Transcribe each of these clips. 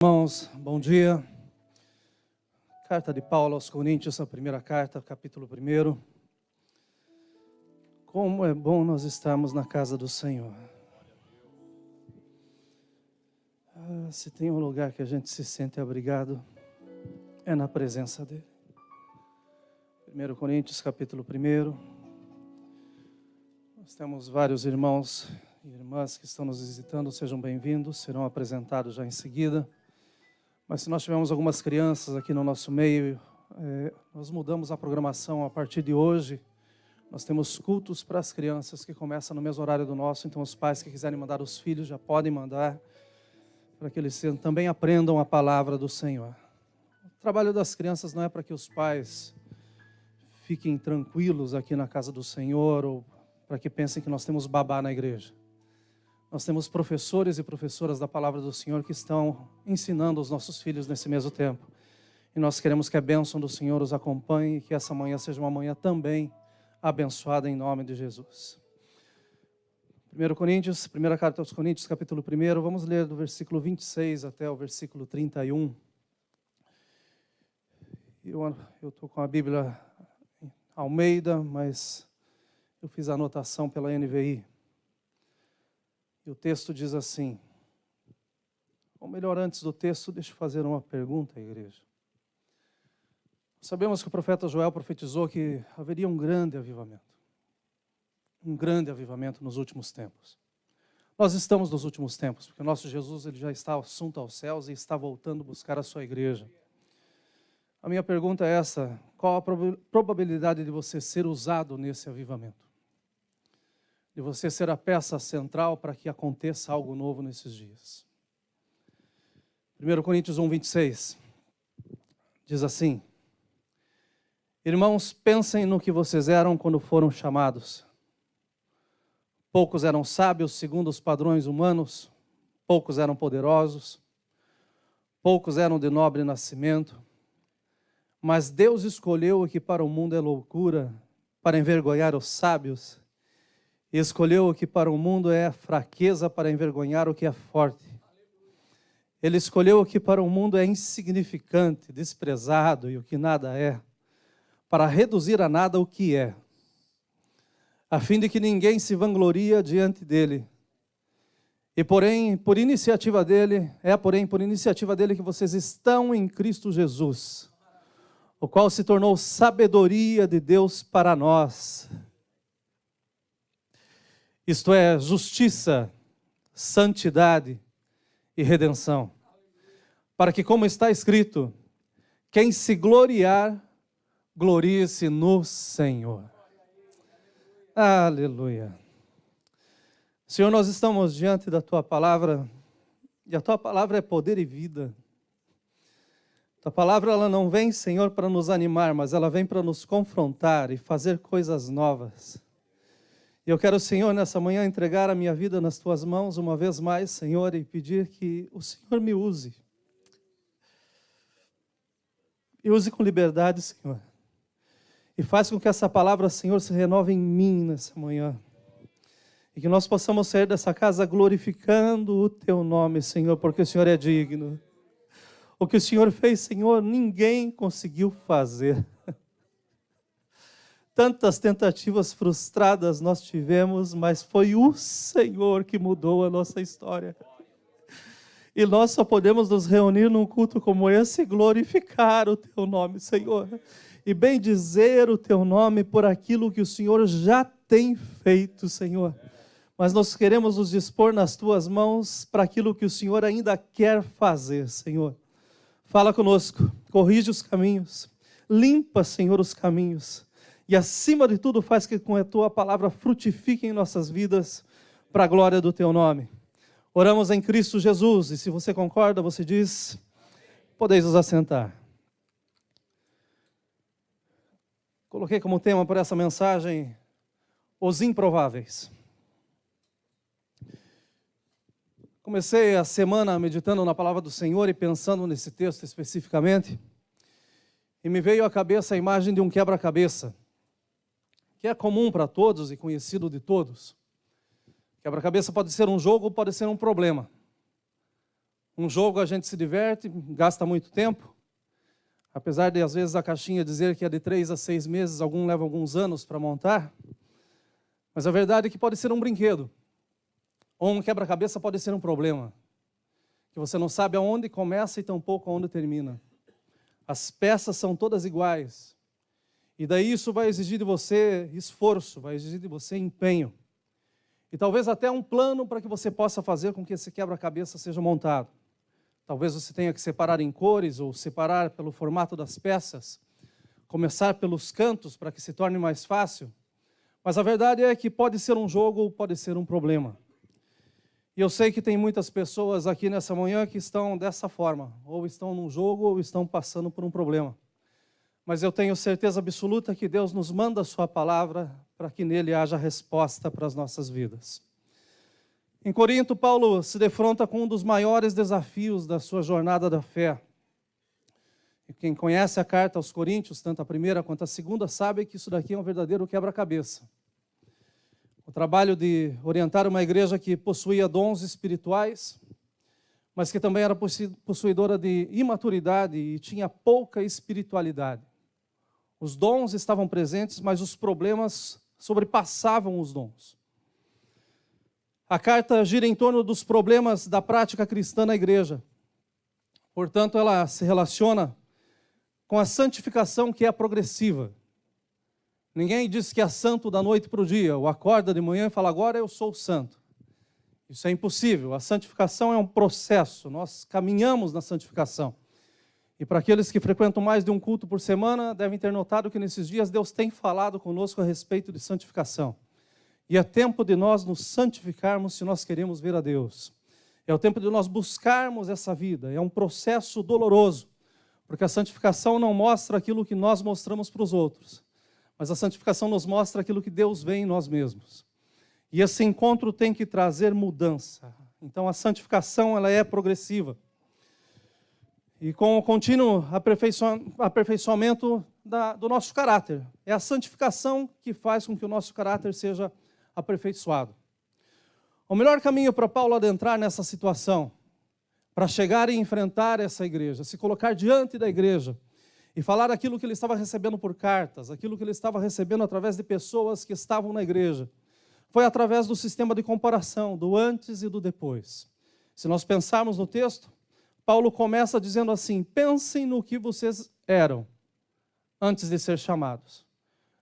Irmãos, bom dia. Carta de Paulo aos Coríntios, a primeira carta, capítulo 1. Como é bom nós estarmos na casa do Senhor. Se tem um lugar que a gente se sente abrigado, é na presença dEle. 1 Coríntios, capítulo 1. Nós temos vários irmãos e irmãs que estão nos visitando, sejam bem-vindos, serão apresentados já em seguida. Mas se nós tivermos algumas crianças aqui no nosso meio, nós mudamos a programação a partir de hoje. Nós temos cultos para as crianças que começam no mesmo horário do nosso, então os pais que quiserem mandar os filhos já podem mandar, para que eles também aprendam a palavra do Senhor. O trabalho das crianças não é para que os pais fiquem tranquilos aqui na casa do Senhor, ou para que pensem que nós temos babá na igreja. Nós temos professores e professoras da palavra do Senhor que estão ensinando os nossos filhos nesse mesmo tempo. E nós queremos que a bênção do Senhor os acompanhe e que essa manhã seja uma manhã também abençoada em nome de Jesus. 1 Coríntios, primeira carta aos Coríntios, capítulo 1, vamos ler do versículo 26 até o versículo 31. Eu estou com a Bíblia Almeida, mas eu fiz a anotação pela NVI. E o texto diz assim, ou melhor, antes do texto, deixa eu fazer uma pergunta à igreja. Sabemos que o profeta Joel profetizou que haveria um grande avivamento nos últimos tempos. Nós estamos nos últimos tempos, porque o nosso Jesus ele já está assunto aos céus e está voltando buscar a sua igreja. A minha pergunta é essa, qual a probabilidade de você ser usado nesse avivamento? De você ser a peça central para que aconteça algo novo nesses dias. 1 Coríntios 1, 26, diz assim, irmãos, pensem no que vocês eram quando foram chamados. Poucos eram sábios segundo os padrões humanos, poucos eram poderosos, poucos eram de nobre nascimento, mas Deus escolheu o que para o mundo é loucura, para envergonhar os sábios, e escolheu o que para o mundo é fraqueza para envergonhar o que é forte. Ele escolheu o que para o mundo é insignificante, desprezado e o que nada é, para reduzir a nada o que é, a fim de que ninguém se vangloria diante dele. Porém, por iniciativa dele que vocês estão em Cristo Jesus, o qual se tornou sabedoria de Deus para nós. Isto é, justiça, santidade e redenção. Para que, como está escrito, quem se gloriar, glorie-se no Senhor. Aleluia. Senhor, nós estamos diante da Tua palavra, e a Tua palavra é poder e vida. A Tua palavra ela não vem, Senhor, para nos animar, mas ela vem para nos confrontar e fazer coisas novas. E eu quero, Senhor, nessa manhã entregar a minha vida nas Tuas mãos uma vez mais, Senhor, e pedir que o Senhor me use. E use com liberdade, Senhor. E faz com que essa palavra, Senhor, se renove em mim nessa manhã. E que nós possamos sair dessa casa glorificando o Teu nome, Senhor, porque o Senhor é digno. O que o Senhor fez, Senhor, ninguém conseguiu fazer. Tantas tentativas frustradas nós tivemos, mas foi o Senhor que mudou a nossa história. E nós só podemos nos reunir num culto como esse e glorificar o Teu nome, Senhor. E bendizer o Teu nome por aquilo que o Senhor já tem feito, Senhor. Mas nós queremos nos dispor nas Tuas mãos para aquilo que o Senhor ainda quer fazer, Senhor. Fala conosco, corrige os caminhos, limpa, Senhor, os caminhos. E acima de tudo faz que com a Tua palavra frutifique em nossas vidas para a glória do Teu nome. Oramos em Cristo Jesus e se você concorda, você diz, podeis nos assentar. Coloquei como tema para essa mensagem, os improváveis. Comecei a semana meditando na palavra do Senhor e pensando nesse texto especificamente. E me veio à cabeça a imagem de um quebra-cabeça, que é comum para todos e conhecido de todos. Quebra-cabeça pode ser um jogo ou pode ser um problema. Um jogo a gente se diverte, gasta muito tempo. Apesar de, às vezes, a caixinha dizer que é de 3 a 6 meses, algum leva alguns anos para montar. Mas a verdade é que pode ser um brinquedo. Ou um quebra-cabeça pode ser um problema. Que você não sabe aonde começa e tampouco aonde termina. As peças são todas iguais. E daí isso vai exigir de você esforço, vai exigir de você empenho. E talvez até um plano para que você possa fazer com que esse quebra-cabeça seja montado. Talvez você tenha que separar em cores ou separar pelo formato das peças. Começar pelos cantos para que se torne mais fácil. Mas a verdade é que pode ser um jogo ou pode ser um problema. E eu sei que tem muitas pessoas aqui nessa manhã que estão dessa forma. Ou estão num jogo ou estão passando por um problema. Mas eu tenho certeza absoluta que Deus nos manda a sua palavra para que nele haja resposta para as nossas vidas. Em Corinto, Paulo se defronta com um dos maiores desafios da sua jornada da fé. E quem conhece a carta aos Coríntios, tanto a primeira quanto a segunda, sabe que isso daqui é um verdadeiro quebra-cabeça. O trabalho de orientar uma igreja que possuía dons espirituais, mas que também era possuidora de imaturidade e tinha pouca espiritualidade. Os dons estavam presentes, mas os problemas sobrepassavam os dons. A carta gira em torno dos problemas da prática cristã na igreja. Portanto, ela se relaciona com a santificação que é progressiva. Ninguém diz que é santo da noite para o dia, ou acorda de manhã e fala, agora eu sou santo. Isso é impossível. A santificação é um processo, nós caminhamos na santificação. E para aqueles que frequentam mais de um culto por semana, devem ter notado que nesses dias Deus tem falado conosco a respeito de santificação. E é tempo de nós nos santificarmos se nós queremos ver a Deus. É o tempo de nós buscarmos essa vida. É um processo doloroso, porque a santificação não mostra aquilo que nós mostramos para os outros, mas a santificação nos mostra aquilo que Deus vê em nós mesmos. E esse encontro tem que trazer mudança. Então a santificação ela é progressiva. E com o contínuo aperfeiçoamento do nosso caráter. É a santificação que faz com que o nosso caráter seja aperfeiçoado. O melhor caminho para Paulo adentrar nessa situação, para chegar e enfrentar essa igreja, se colocar diante da igreja e falar aquilo que ele estava recebendo por cartas, aquilo que ele estava recebendo através de pessoas que estavam na igreja, foi através do sistema de comparação, do antes e do depois. Se nós pensarmos no texto, Paulo começa dizendo assim, pensem no que vocês eram antes de ser chamados.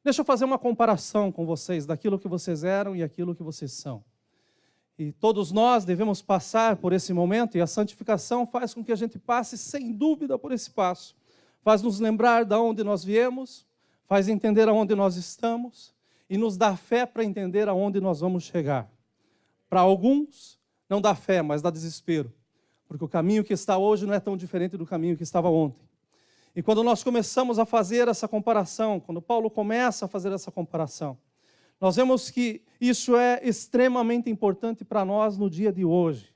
Deixa eu fazer uma comparação com vocês daquilo que vocês eram e aquilo que vocês são. E todos nós devemos passar por esse momento, e a santificação faz com que a gente passe sem dúvida por esse passo. Faz nos lembrar de onde nós viemos, faz entender aonde nós estamos, e nos dá fé para entender aonde nós vamos chegar. Para alguns, não dá fé, mas dá desespero. Porque o caminho que está hoje não é tão diferente do caminho que estava ontem. E quando nós começamos a fazer essa comparação, quando Paulo começa a fazer essa comparação, nós vemos que isso é extremamente importante para nós no dia de hoje.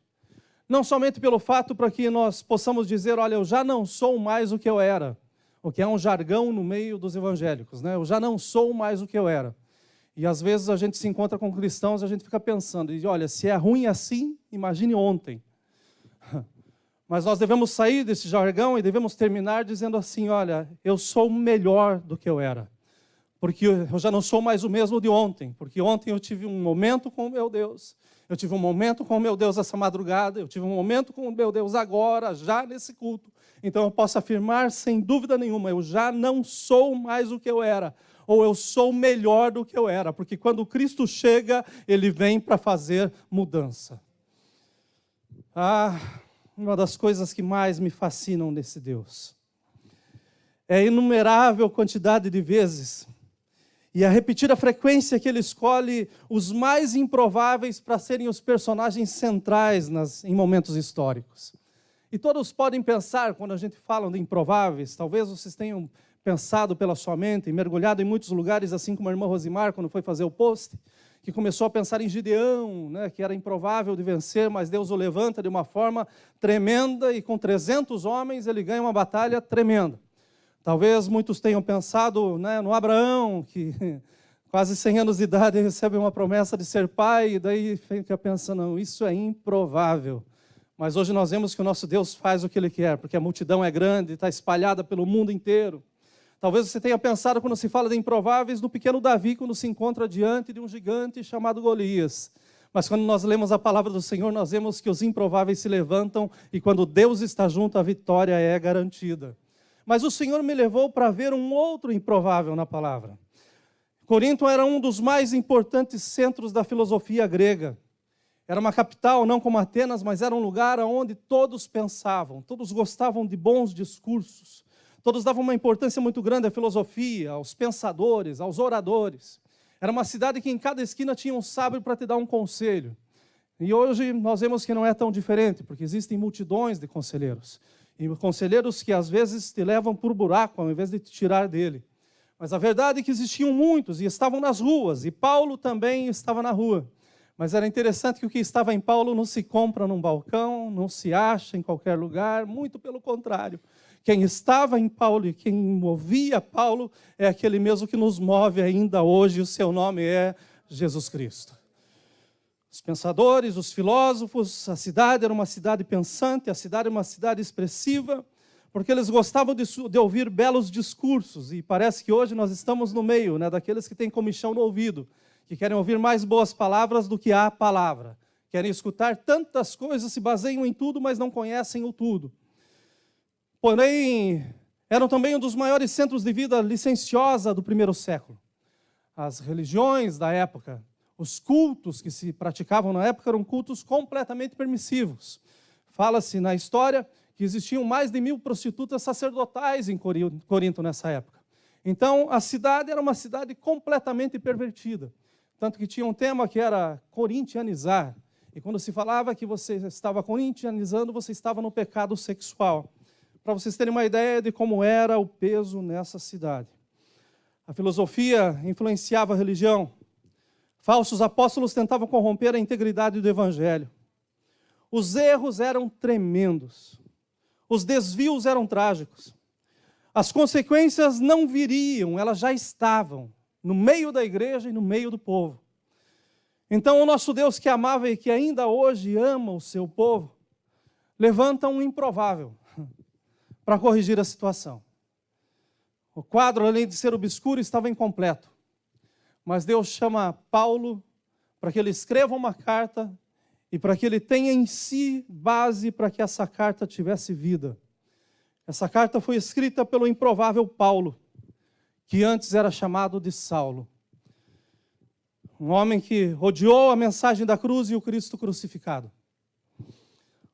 Não somente pelo fato para que nós possamos dizer, olha, eu já não sou mais o que eu era, o que é um jargão no meio dos evangélicos, né? Eu já não sou mais o que eu era. E às vezes a gente se encontra com cristãos e a gente fica pensando, e olha, se é ruim assim, imagine ontem. Mas nós devemos sair desse jargão e devemos terminar dizendo assim, olha, eu sou melhor do que eu era. Porque eu já não sou mais o mesmo de ontem. Porque ontem eu tive um momento com o meu Deus. Eu tive um momento com o meu Deus essa madrugada. Eu tive um momento com o meu Deus agora, já nesse culto. Então eu posso afirmar sem dúvida nenhuma, eu já não sou mais o que eu era. Ou eu sou melhor do que eu era. Porque quando Cristo chega, Ele vem para fazer mudança. Uma das coisas que mais me fascinam nesse Deus é a inumerável quantidade de vezes e a repetida frequência que Ele escolhe os mais improváveis para serem os personagens centrais em momentos históricos. E todos podem pensar, quando a gente fala de improváveis, talvez vocês tenham pensado pela sua mente, mergulhado em muitos lugares, assim como a irmã Rosimar, quando foi fazer o post, que começou a pensar em Gideão, né, que era improvável de vencer, mas Deus o levanta de uma forma tremenda e com 300 homens ele ganha uma batalha tremenda. Talvez muitos tenham pensado, né, no Abraão, que quase 100 anos de idade recebe uma promessa de ser pai, e daí fica pensando, não, isso é improvável. Mas hoje nós vemos que o nosso Deus faz o que Ele quer, porque a multidão é grande, está espalhada pelo mundo inteiro. Talvez você tenha pensado, quando se fala de improváveis, no pequeno Davi, quando se encontra diante de um gigante chamado Golias. Mas quando nós lemos a palavra do Senhor, nós vemos que os improváveis se levantam e quando Deus está junto, a vitória é garantida. Mas o Senhor me levou para ver um outro improvável na palavra. Corinto era um dos mais importantes centros da filosofia grega. Era uma capital, não como Atenas, mas era um lugar onde todos pensavam, todos gostavam de bons discursos. Todos davam uma importância muito grande à filosofia, aos pensadores, aos oradores. Era uma cidade que em cada esquina tinha um sábio para te dar um conselho. E hoje nós vemos que não é tão diferente, porque existem multidões de conselheiros. E conselheiros que às vezes te levam por buraco, ao invés de te tirar dele. Mas a verdade é que existiam muitos e estavam nas ruas, e Paulo também estava na rua. Mas era interessante que o que estava em Paulo não se compra num balcão, não se acha em qualquer lugar, muito pelo contrário. Quem estava em Paulo e quem movia Paulo é aquele mesmo que nos move ainda hoje, o seu nome é Jesus Cristo. Os pensadores, os filósofos, a cidade era uma cidade pensante, a cidade era uma cidade expressiva, porque eles gostavam de ouvir belos discursos, e parece que hoje nós estamos no meio, daqueles que têm comichão no ouvido, que querem ouvir mais boas palavras do que a palavra, querem escutar tantas coisas, se baseiam em tudo, mas não conhecem o tudo. Porém, eram também um dos maiores centros de vida licenciosa do primeiro século. As religiões da época, os cultos que se praticavam na época eram cultos completamente permissivos. Fala-se na história que existiam mais de 1000 prostitutas sacerdotais em Corinto nessa época. Então, a cidade era uma cidade completamente pervertida. Tanto que tinha um tema que era corintianizar. E quando se falava que você estava corintianizando, você estava no pecado sexual. Para vocês terem uma ideia de como era o peso nessa cidade. A filosofia influenciava a religião. Falsos apóstolos tentavam corromper a integridade do evangelho. Os erros eram tremendos. Os desvios eram trágicos. As consequências não viriam, elas já estavam no meio da igreja e no meio do povo. Então o nosso Deus que amava e que ainda hoje ama o seu povo, levanta um improvável para corrigir a situação. O quadro, além de ser obscuro, estava incompleto. Mas Deus chama Paulo para que ele escreva uma carta e para que ele tenha em si base para que essa carta tivesse vida. Essa carta foi escrita pelo improvável Paulo, que antes era chamado de Saulo. Um homem que odiou a mensagem da cruz e o Cristo crucificado.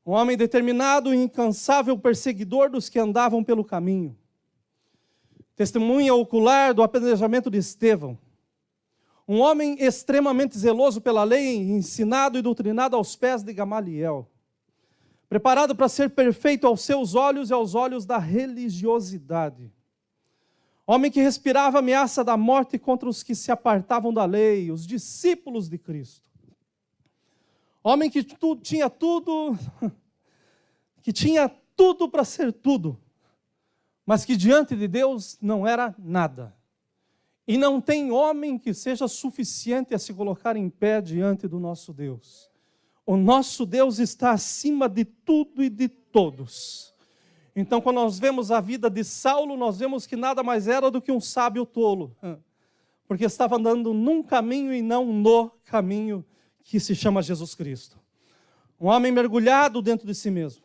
Um homem determinado e incansável perseguidor dos que andavam pelo caminho. Testemunha ocular do apedrejamento de Estevão. Um homem extremamente zeloso pela lei, ensinado e doutrinado aos pés de Gamaliel. Preparado para ser perfeito aos seus olhos e aos olhos da religiosidade. Homem que respirava a ameaça da morte contra os que se apartavam da lei, os discípulos de Cristo. Homem que tinha tudo para ser tudo, mas que diante de Deus não era nada. E não tem homem que seja suficiente a se colocar em pé diante do nosso Deus. O nosso Deus está acima de tudo e de todos. Então, quando nós vemos a vida de Saulo, nós vemos que nada mais era do que um sábio tolo, porque estava andando num caminho e não no caminho que se chama Jesus Cristo. Um homem mergulhado dentro de si mesmo,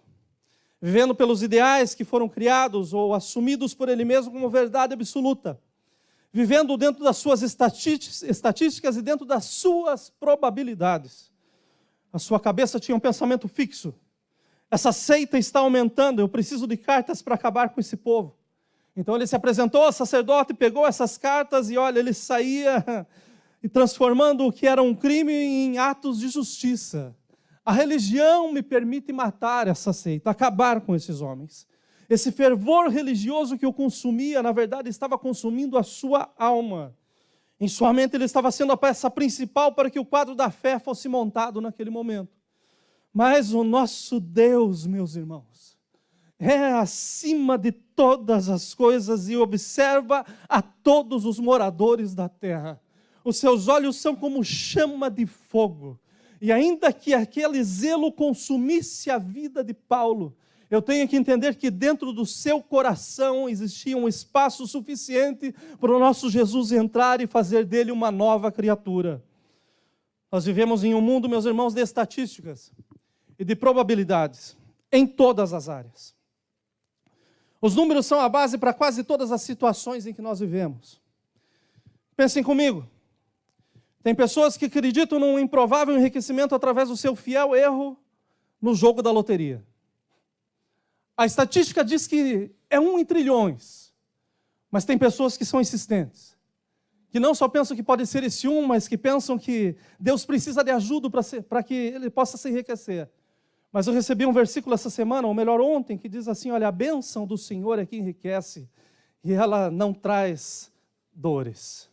vivendo pelos ideais que foram criados ou assumidos por ele mesmo como verdade absoluta, vivendo dentro das suas estatísticas e dentro das suas probabilidades. A sua cabeça tinha um pensamento fixo. Essa seita está aumentando, eu preciso de cartas para acabar com esse povo. Então ele se apresentou ao sacerdote, pegou essas cartas e olha, ele saía e transformando o que era um crime em atos de justiça. A religião me permite matar essa seita, acabar com esses homens. Esse fervor religioso que o consumia, na verdade, estava consumindo a sua alma. Em sua mente ele estava sendo a peça principal para que o quadro da fé fosse montado naquele momento. Mas o nosso Deus, meus irmãos, é acima de todas as coisas e observa a todos os moradores da terra. Os seus olhos são como chama de fogo. E ainda que aquele zelo consumisse a vida de Paulo, eu tenho que entender que dentro do seu coração existia um espaço suficiente para o nosso Jesus entrar e fazer dele uma nova criatura. Nós vivemos em um mundo, meus irmãos, de estatísticas e de probabilidades, em todas as áreas. Os números são a base para quase todas as situações em que nós vivemos. Pensem comigo. Tem pessoas que acreditam num improvável enriquecimento através do seu fiel erro no jogo da loteria. A estatística diz que é 1 em trilhões, mas tem pessoas que são insistentes, que não só pensam que pode ser esse 1, mas que pensam que Deus precisa de ajuda para que ele possa se enriquecer. Mas eu recebi um versículo essa semana, ou melhor ontem, que diz assim, olha, a bênção do Senhor é que enriquece, e ela não traz dores.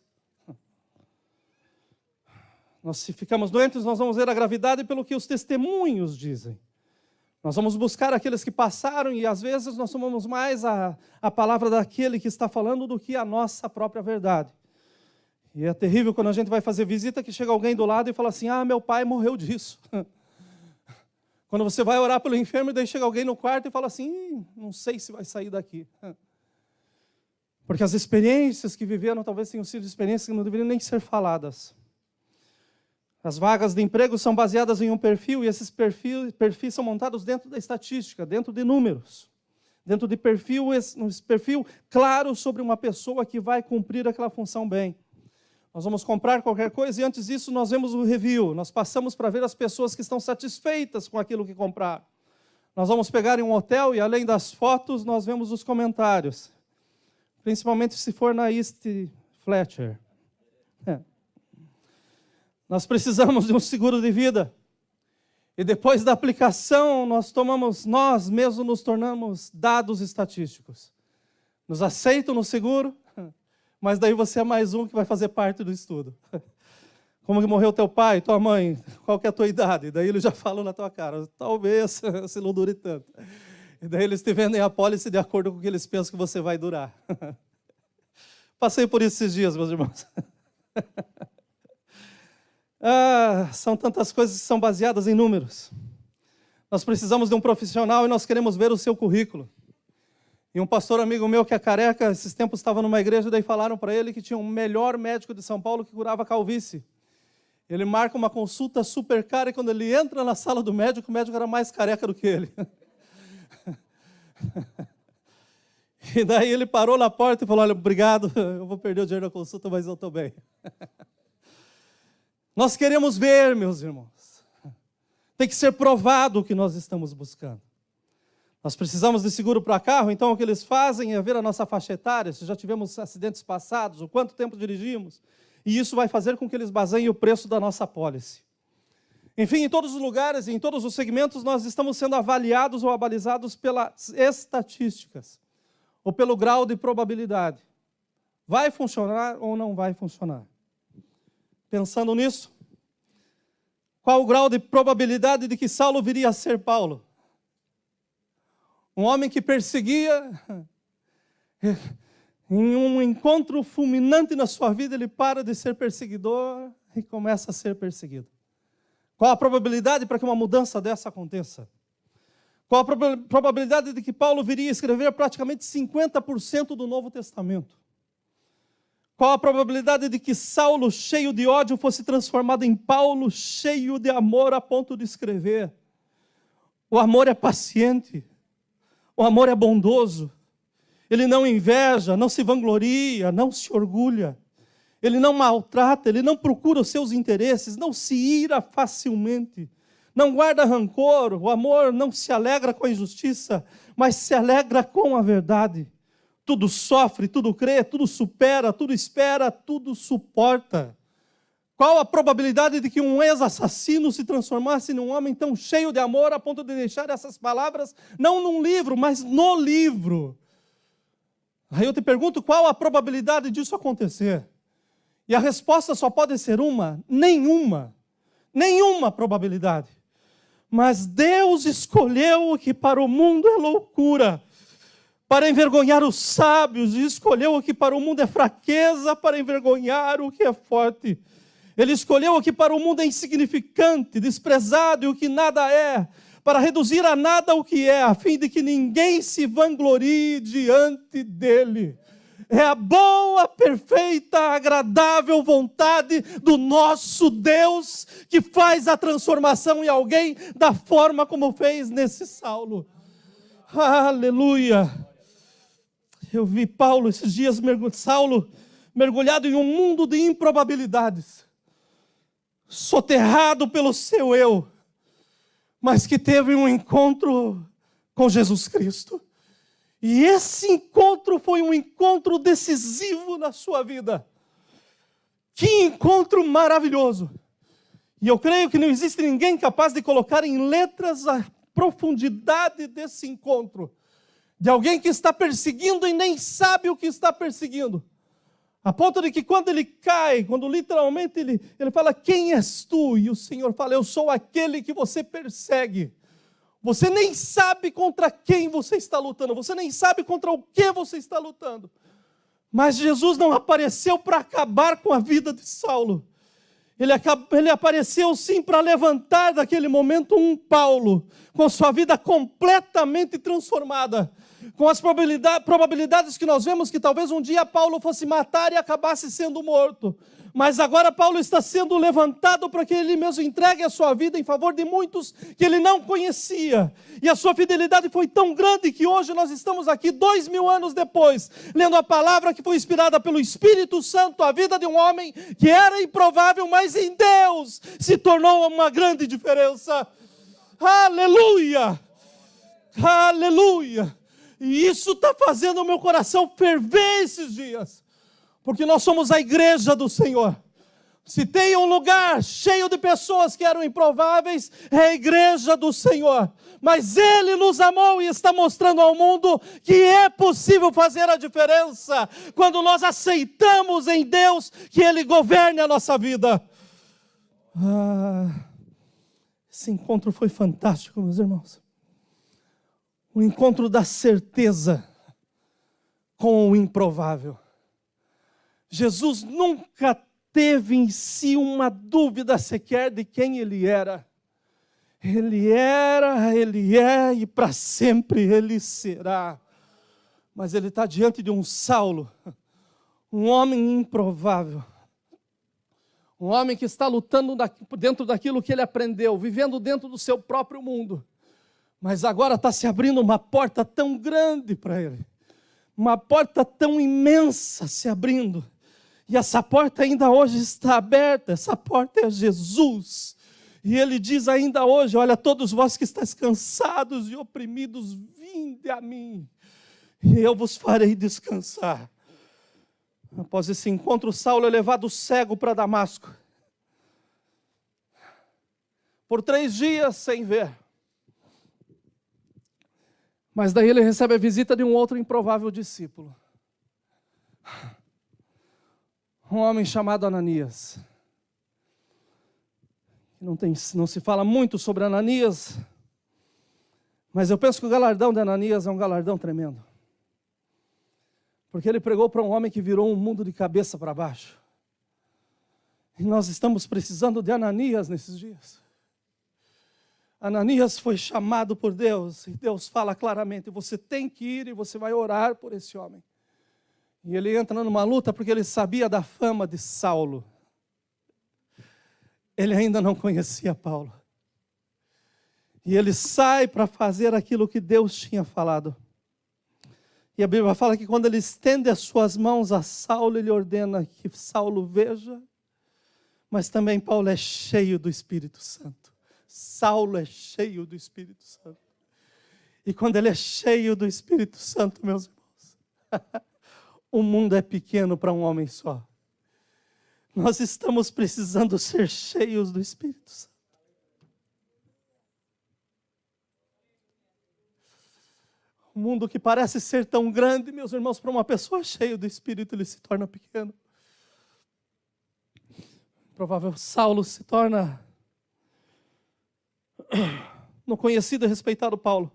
Nós, se ficamos doentes, nós vamos ver a gravidade pelo que os testemunhos dizem. Nós vamos buscar aqueles que passaram e às vezes nós tomamos mais a palavra daquele que está falando do que a nossa própria verdade. E é terrível quando a gente vai fazer visita que chega alguém do lado e fala assim, meu pai morreu disso. Quando você vai orar pelo enfermo e daí chega alguém no quarto e fala assim, não sei se vai sair daqui. Porque as experiências que viveram talvez tenham sido experiências que não deveriam nem ser faladas. As vagas de emprego são baseadas em um perfil e esses perfis são montados dentro da estatística, dentro de números, dentro de perfil claro sobre uma pessoa que vai cumprir aquela função bem. Nós vamos comprar qualquer coisa e antes disso nós vemos o review, nós passamos para ver as pessoas que estão satisfeitas com aquilo que comprar. Nós vamos pegar em um hotel e além das fotos nós vemos os comentários, principalmente se for na East Fletcher. Nós precisamos de um seguro de vida. E depois da aplicação, nós mesmos nos tornamos dados estatísticos. Nos aceitam no seguro, mas daí você é mais um que vai fazer parte do estudo. Como que morreu teu pai, tua mãe, qual que é a tua idade? Daí eles já falam na tua cara, talvez se não dure tanto. E daí eles te vendem a pólice de acordo com o que eles pensam que você vai durar. Passei por isso esses dias, meus irmãos. São tantas coisas que são baseadas em números. Nós precisamos de um profissional e nós queremos ver o seu currículo. E um pastor amigo meu que é careca, esses tempos estava numa igreja, daí falaram para ele que tinha um melhor médico de São Paulo que curava calvície. Ele marca uma consulta super cara e quando ele entra na sala do médico, o médico era mais careca do que ele. E daí ele parou na porta e falou, olha, obrigado, eu vou perder o dinheiro da consulta, mas eu estou bem. Nós queremos ver, meus irmãos. Tem que ser provado o que nós estamos buscando. Nós precisamos de seguro para carro, então o que eles fazem é ver a nossa faixa etária, se já tivemos acidentes passados, o quanto tempo dirigimos, e isso vai fazer com que eles baseiem o preço da nossa pólice. Enfim, em todos os lugares e em todos os segmentos, nós estamos sendo avaliados ou abalizados pelas estatísticas, ou pelo grau de probabilidade. Vai funcionar ou não vai funcionar? Pensando nisso, qual o grau de probabilidade de que Saulo viria a ser Paulo? Um homem que perseguia, em um encontro fulminante na sua vida, ele para de ser perseguidor e começa a ser perseguido. Qual a probabilidade para que uma mudança dessa aconteça? Qual a probabilidade de que Paulo viria a escrever praticamente 50% do Novo Testamento? Qual a probabilidade de que Saulo, cheio de ódio, fosse transformado em Paulo, cheio de amor, a ponto de escrever? O amor é paciente, o amor é bondoso, ele não inveja, não se vangloria, não se orgulha, ele não maltrata, ele não procura os seus interesses, não se ira facilmente, não guarda rancor, o amor não se alegra com a injustiça, mas se alegra com a verdade. Tudo sofre, tudo crê, tudo supera, tudo espera, tudo suporta. Qual a probabilidade de que um ex-assassino se transformasse num homem tão cheio de amor a ponto de deixar essas palavras, não num livro, mas no livro? Aí eu te pergunto, qual a probabilidade disso acontecer? E a resposta só pode ser uma: nenhuma. Nenhuma probabilidade. Mas Deus escolheu o que para o mundo é loucura, para envergonhar os sábios, e escolheu o que para o mundo é fraqueza, para envergonhar o que é forte. Ele escolheu o que para o mundo é insignificante, desprezado e o que nada é, para reduzir a nada o que é, a fim de que ninguém se vanglorie diante dele. É a boa, perfeita, agradável vontade do nosso Deus que faz a transformação em alguém da forma como fez nesse Saulo. Aleluia! Eu vi Paulo esses dias, Saulo, mergulhado em um mundo de improbabilidades, soterrado pelo seu eu, mas que teve um encontro com Jesus Cristo. E esse encontro foi um encontro decisivo na sua vida. Que encontro maravilhoso! E eu creio que não existe ninguém capaz de colocar em letras a profundidade desse encontro. De alguém que está perseguindo e nem sabe o que está perseguindo. A ponto de que quando ele cai, quando literalmente ele fala, quem és tu? E o Senhor fala, eu sou aquele que você persegue. Você nem sabe contra quem você está lutando, você nem sabe contra o que você está lutando. Mas Jesus não apareceu para acabar com a vida de Saulo. Ele apareceu sim para levantar daquele momento um Paulo, com sua vida completamente transformada. Com as probabilidades que nós vemos que talvez um dia Paulo fosse matar e acabasse sendo morto. Mas agora Paulo está sendo levantado para que ele mesmo entregue a sua vida em favor de muitos que ele não conhecia. E a sua fidelidade foi tão grande que hoje nós estamos aqui 2000 anos depois, lendo a palavra que foi inspirada pelo Espírito Santo, a vida de um homem que era improvável, mas em Deus se tornou uma grande diferença. Aleluia! Aleluia! E isso está fazendo o meu coração ferver esses dias. Porque nós somos a igreja do Senhor. Se tem um lugar cheio de pessoas que eram improváveis, é a igreja do Senhor. Mas Ele nos amou e está mostrando ao mundo que é possível fazer a diferença quando nós aceitamos em Deus que Ele governe a nossa vida. Esse encontro foi fantástico, meus irmãos. O encontro da certeza com o improvável. Jesus nunca teve em si uma dúvida sequer de quem Ele era. Ele era, Ele é e para sempre Ele será. Mas Ele está diante de um Saulo, um homem improvável. Um homem que está lutando dentro daquilo que ele aprendeu, vivendo dentro do seu próprio mundo. Mas agora está se abrindo uma porta tão grande para ele. Uma porta tão imensa se abrindo. E essa porta ainda hoje está aberta. Essa porta é Jesus. E ele diz ainda hoje, olha, todos vós que estáis cansados e oprimidos, vinde a mim. E eu vos farei descansar. Após esse encontro, Saulo é levado cego para Damasco. Por 3 dias sem ver. Mas daí ele recebe a visita de um outro improvável discípulo. Um homem chamado Ananias. Não se fala muito sobre Ananias, mas eu penso que o galardão de Ananias é um galardão tremendo. Porque ele pregou para um homem que virou um mundo de cabeça para baixo. E nós estamos precisando de Ananias nesses dias. Ananias foi chamado por Deus, e Deus fala claramente, você tem que ir e você vai orar por esse homem. E ele entra numa luta porque ele sabia da fama de Saulo. Ele ainda não conhecia Paulo. E ele sai para fazer aquilo que Deus tinha falado. E a Bíblia fala que quando ele estende as suas mãos a Saulo, ele ordena que Saulo veja, mas também Paulo é cheio do Espírito Santo. Saulo é cheio do Espírito Santo. E quando ele é cheio do Espírito Santo, meus irmãos, o mundo é pequeno para um homem só. Nós estamos precisando ser cheios do Espírito Santo. Um mundo que parece ser tão grande, meus irmãos, para uma pessoa cheia do Espírito, ele se torna pequeno. Provável Saulo se torna no conhecido e respeitado Paulo,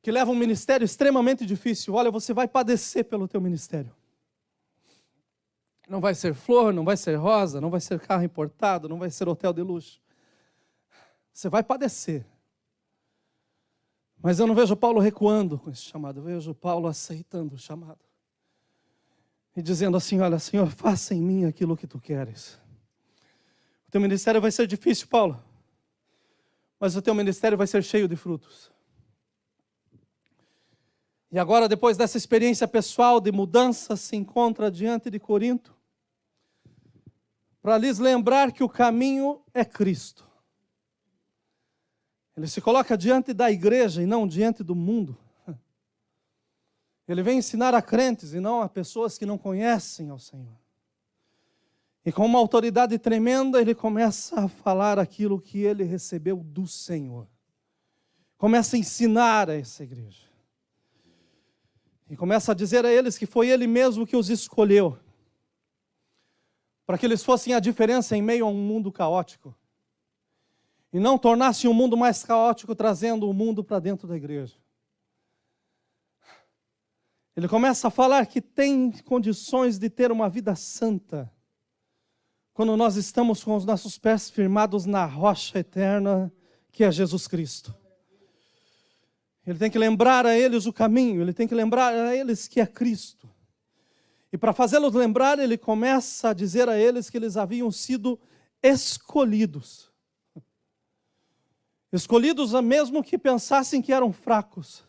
que leva um ministério extremamente difícil. Olha, você vai padecer pelo teu ministério. Não vai ser flor, não vai ser rosa, não vai ser carro importado, não vai ser hotel de luxo. Você vai padecer. Mas eu não vejo Paulo recuando com esse chamado, eu vejo Paulo aceitando o chamado. E dizendo assim, olha, Senhor, faça em mim aquilo que tu queres. O teu ministério vai ser difícil, Paulo, mas o teu ministério vai ser cheio de frutos. E agora, depois dessa experiência pessoal de mudança, se encontra diante de Corinto, para lhes lembrar que o caminho é Cristo. Ele se coloca diante da igreja e não diante do mundo. Ele vem ensinar a crentes e não a pessoas que não conhecem ao Senhor. E com uma autoridade tremenda, ele começa a falar aquilo que ele recebeu do Senhor. Começa a ensinar a essa igreja. E começa a dizer a eles que foi ele mesmo que os escolheu, para que eles fossem a diferença em meio a um mundo caótico. E não tornassem o mundo mais caótico, trazendo o mundo para dentro da igreja. Ele começa a falar que tem condições de ter uma vida santa, quando nós estamos com os nossos pés firmados na rocha eterna, que é Jesus Cristo. Ele tem que lembrar a eles o caminho, ele tem que lembrar a eles que é Cristo. E para fazê-los lembrar, ele começa a dizer a eles que eles haviam sido escolhidos. Escolhidos mesmo que pensassem que eram fracos.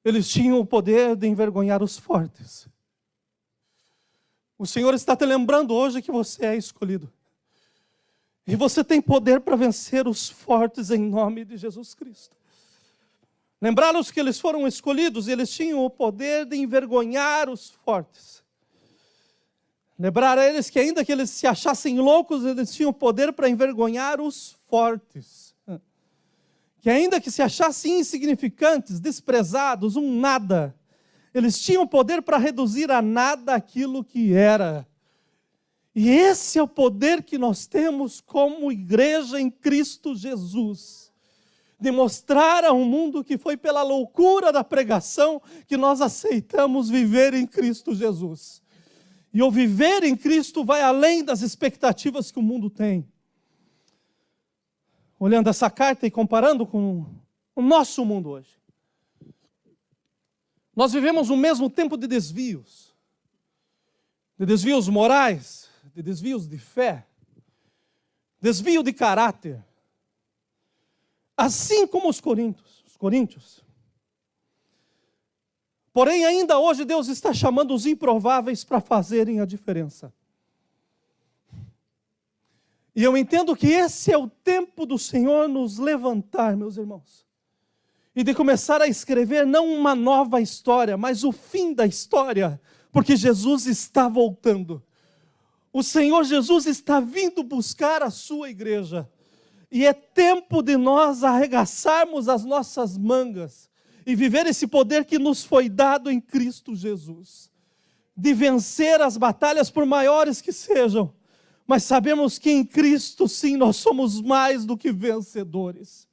Eles tinham o poder de envergonhar os fortes. O Senhor está te lembrando hoje que você é escolhido. E você tem poder para vencer os fortes em nome de Jesus Cristo. Lembrá-los que eles foram escolhidos e eles tinham o poder de envergonhar os fortes. Lembrar a eles que ainda que eles se achassem loucos, eles tinham o poder para envergonhar os fortes. Que ainda que se achassem insignificantes, desprezados, um nada, eles tinham poder para reduzir a nada aquilo que era. E esse é o poder que nós temos como igreja em Cristo Jesus. De mostrar ao mundo que foi pela loucura da pregação que nós aceitamos viver em Cristo Jesus. E o viver em Cristo vai além das expectativas que o mundo tem. Olhando essa carta e comparando com o nosso mundo hoje. Nós vivemos o mesmo tempo de desvios. De desvios morais, de desvios de fé, desvio de caráter. Assim como os coríntios. Porém, ainda hoje Deus está chamando os improváveis para fazerem a diferença. E eu entendo que esse é o tempo do Senhor nos levantar, meus irmãos. E de começar a escrever não uma nova história, mas o fim da história. Porque Jesus está voltando. O Senhor Jesus está vindo buscar a sua igreja. E é tempo de nós arregaçarmos as nossas mangas. E viver esse poder que nos foi dado em Cristo Jesus. De vencer as batalhas por maiores que sejam. Mas sabemos que em Cristo, sim, nós somos mais do que vencedores.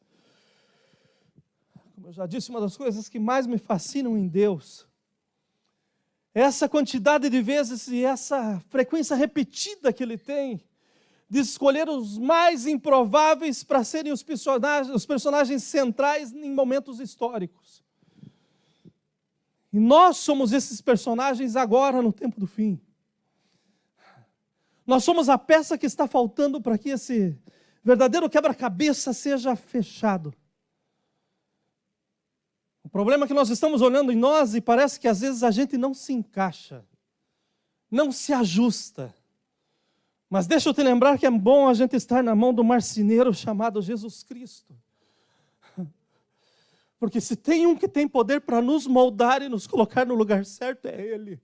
Como eu já disse, uma das coisas que mais me fascinam em Deus é essa quantidade de vezes e essa frequência repetida que Ele tem de escolher os mais improváveis para serem os personagens centrais em momentos históricos. E nós somos esses personagens agora no tempo do fim. Nós somos a peça que está faltando para que esse verdadeiro quebra-cabeça seja fechado. O problema é que nós estamos olhando em nós e parece que às vezes a gente não se encaixa, não se ajusta. Mas deixa eu te lembrar que é bom a gente estar na mão do marceneiro chamado Jesus Cristo. Porque se tem um que tem poder para nos moldar e nos colocar no lugar certo, é Ele.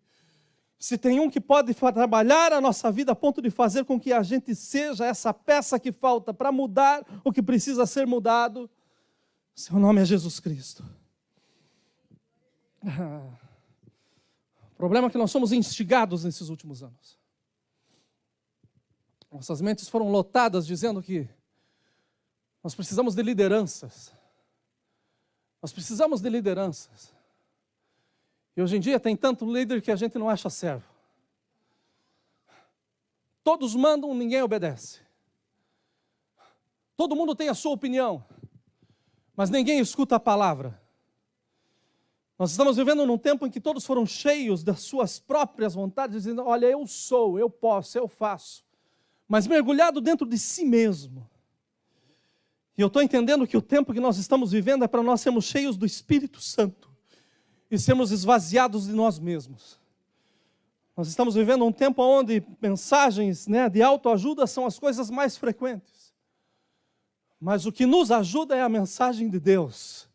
Se tem um que pode trabalhar a nossa vida a ponto de fazer com que a gente seja essa peça que falta para mudar o que precisa ser mudado, seu nome é Jesus Cristo. O problema é que nós somos instigados nesses últimos anos. Nossas mentes foram lotadas dizendo que nós precisamos de lideranças. Nós precisamos de lideranças. E hoje em dia tem tanto líder que a gente não acha servo. todos mandam, ninguém obedece. Todo mundo tem a sua opinião, mas ninguém escuta a palavra. Nós estamos vivendo num tempo em que todos foram cheios das suas próprias vontades, dizendo, olha, eu sou, eu posso, eu faço. Mas mergulhado dentro de si mesmo. E eu estou entendendo que o tempo que nós estamos vivendo é para nós sermos cheios do Espírito Santo e sermos esvaziados de nós mesmos. Nós estamos vivendo um tempo onde mensagens, de autoajuda são as coisas mais frequentes. Mas o que nos ajuda é a mensagem de Deus.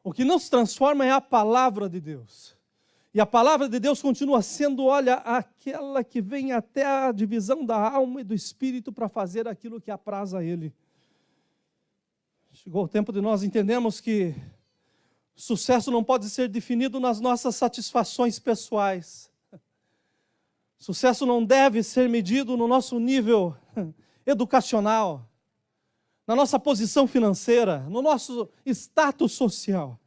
O que nos transforma é a palavra de Deus. E a palavra de Deus continua sendo, olha, aquela que vem até a divisão da alma e do espírito para fazer aquilo que apraz a Ele. Chegou o tempo de nós entendermos que sucesso não pode ser definido nas nossas satisfações pessoais. Sucesso não deve ser medido no nosso nível educacional, na nossa posição financeira, no nosso status social.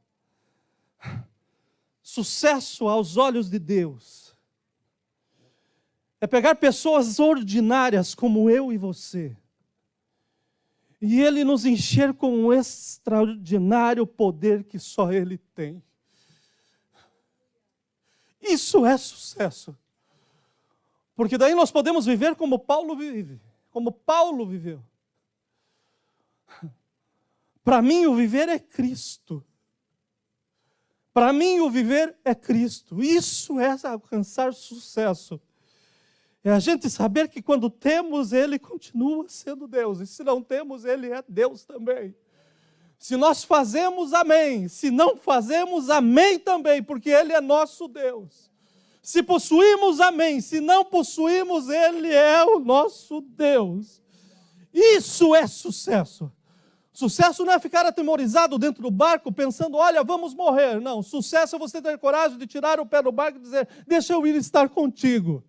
Sucesso aos olhos de Deus é pegar pessoas ordinárias como eu e você e Ele nos encher com um extraordinário poder que só Ele tem. Isso é sucesso. Porque daí nós podemos viver como Paulo vive, como Paulo viveu. Para mim o viver é Cristo. Para mim o viver é Cristo. Isso é alcançar sucesso. É a gente saber que quando temos, Ele continua sendo Deus. E se não temos, Ele é Deus também. Se nós fazemos, amém. Se não fazemos, amém também, porque Ele é nosso Deus. Se possuímos, amém. Se não possuímos, Ele é o nosso Deus. Isso é sucesso. Sucesso não é ficar atemorizado dentro do barco pensando, olha, vamos morrer. Não, sucesso é você ter coragem de tirar o pé do barco e dizer, deixa eu ir estar contigo.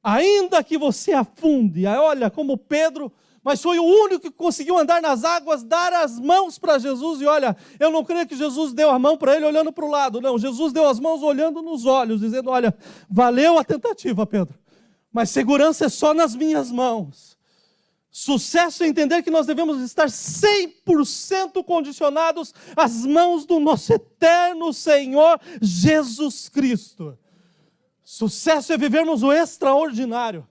Ainda que você afunde, olha como Pedro, mas foi o único que conseguiu andar nas águas, dar as mãos para Jesus. E olha, eu não creio que Jesus deu a mão para ele olhando para o lado. Não, Jesus deu as mãos olhando nos olhos, dizendo, olha, valeu a tentativa, Pedro. Mas segurança é só nas minhas mãos. Sucesso é entender que nós devemos estar 100% condicionados às mãos do nosso eterno Senhor Jesus Cristo. Sucesso é vivermos o extraordinário.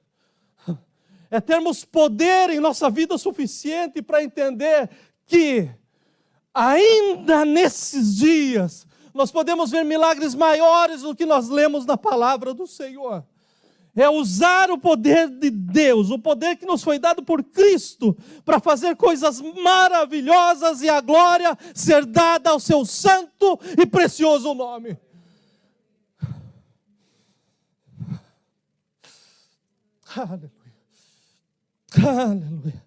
É termos poder em nossa vida suficiente para entender que, ainda nesses dias, nós podemos ver milagres maiores do que nós lemos na palavra do Senhor. É usar o poder de Deus, o poder que nos foi dado por Cristo, para fazer coisas maravilhosas e a glória ser dada ao seu santo e precioso nome. Aleluia. Aleluia.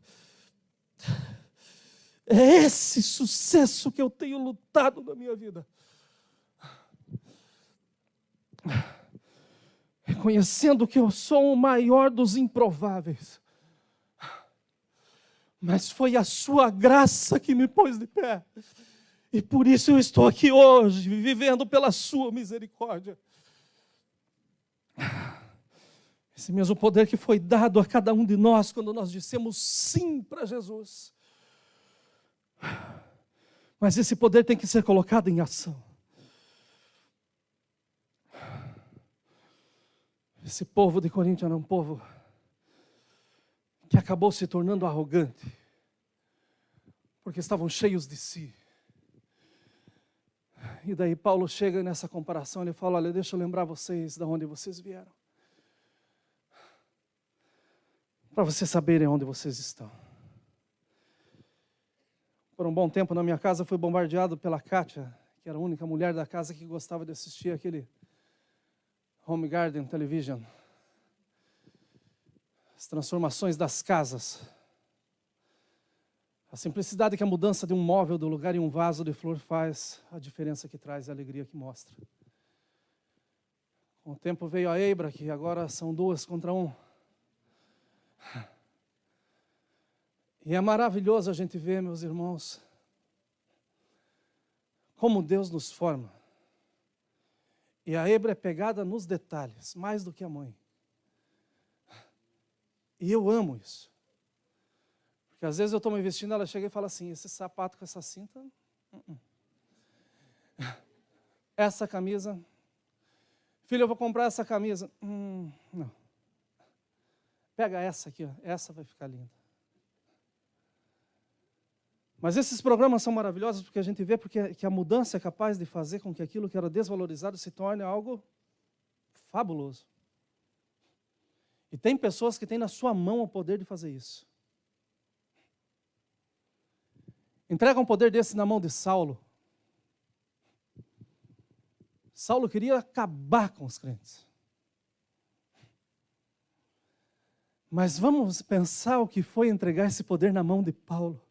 É esse sucesso que eu tenho lutado na minha vida. Reconhecendo que eu sou o maior dos improváveis. Mas foi a sua graça que me pôs de pé. E por isso eu estou aqui hoje, vivendo pela sua misericórdia. Esse mesmo poder que foi dado a cada um de nós quando nós dissemos sim para Jesus. Mas esse poder tem que ser colocado em ação. Esse povo de Corinto era um povo que acabou se tornando arrogante, porque estavam cheios de si. E daí Paulo chega nessa comparação, ele fala, olha, deixa eu lembrar vocês de onde vocês vieram. Para vocês saberem onde vocês estão. Por um bom tempo na minha casa fui bombardeado pela Kátia, que era a única mulher da casa que gostava de assistir aquele Home Garden Television. As transformações das casas. A simplicidade que a mudança de um móvel do lugar em um vaso de flor faz, a diferença que traz, a alegria que mostra. Com o tempo veio a Eibra, que agora são 2 contra 1. E é maravilhoso a gente ver, meus irmãos, como Deus nos forma. E a Eibra é pegada nos detalhes, mais do que a mãe. E eu amo isso. Porque às vezes eu estou me vestindo, ela chega e fala assim, esse sapato com essa cinta, essa camisa, filho, eu vou comprar essa camisa, não. Pega essa aqui, ó. Essa vai ficar linda. Mas esses programas são maravilhosos porque a gente vê que a mudança é capaz de fazer com que aquilo que era desvalorizado se torne algo fabuloso. E tem pessoas que têm na sua mão o poder de fazer isso. Entrega um poder desse na mão de Saulo. Saulo queria acabar com os crentes. Mas vamos pensar o que foi entregar esse poder na mão de Paulo.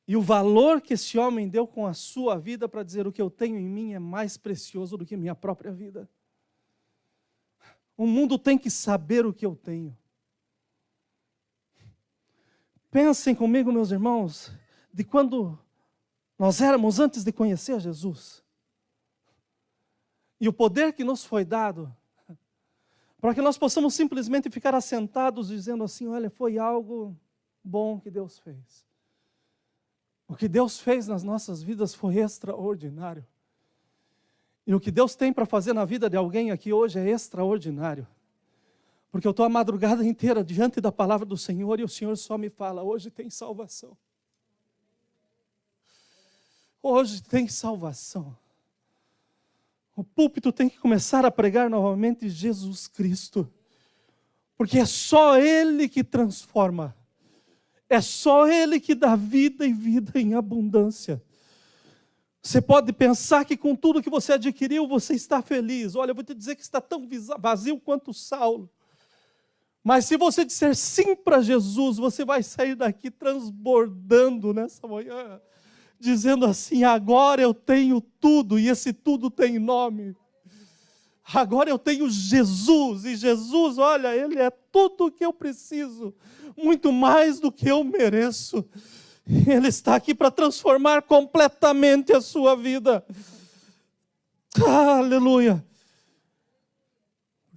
E o valor que esse homem deu com a sua vida para dizer o que eu tenho em mim é mais precioso do que minha própria vida. O mundo tem que saber o que eu tenho. Pensem comigo, meus irmãos, de quando nós éramos antes de conhecer Jesus. E o poder que nos foi dado, para que nós possamos simplesmente ficar assentados dizendo assim, olha, foi algo bom que Deus fez. O que Deus fez nas nossas vidas foi extraordinário. E o que Deus tem para fazer na vida de alguém aqui hoje é extraordinário. Porque eu estou a madrugada inteira diante da palavra do Senhor e o Senhor só me fala, hoje tem salvação. Hoje tem salvação. O púlpito tem que começar a pregar novamente Jesus Cristo. Porque é só Ele que transforma. É só Ele que dá vida e vida em abundância. Você pode pensar que com tudo que você adquiriu, você está feliz. Olha, eu vou te dizer que está tão vazio quanto Saulo. Mas se você disser sim para Jesus, você vai sair daqui transbordando nessa manhã, dizendo assim, agora eu tenho tudo, e esse tudo tem nome. Agora eu tenho Jesus, e Jesus, olha, Ele é tudo o que eu preciso, muito mais do que eu mereço. Ele está aqui para transformar completamente a sua vida. Aleluia!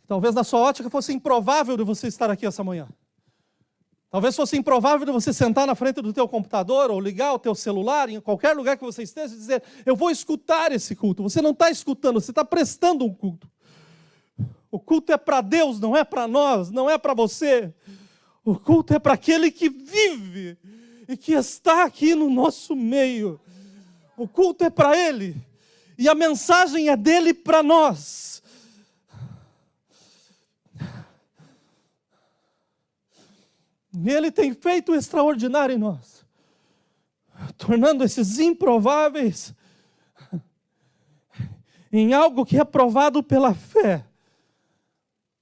Talvez na sua ótica fosse improvável de você estar aqui essa manhã. Talvez fosse improvável de você sentar na frente do teu computador ou ligar o teu celular em qualquer lugar que você esteja e dizer, eu vou escutar esse culto. Você não está escutando, você está prestando um culto. O culto é para Deus, não é para nós, não é para você. O culto é para aquele que vive e que está aqui no nosso meio. O culto é para Ele e a mensagem é dele para nós. Ele tem feito o extraordinário em nós, tornando esses improváveis em algo que é provado pela fé.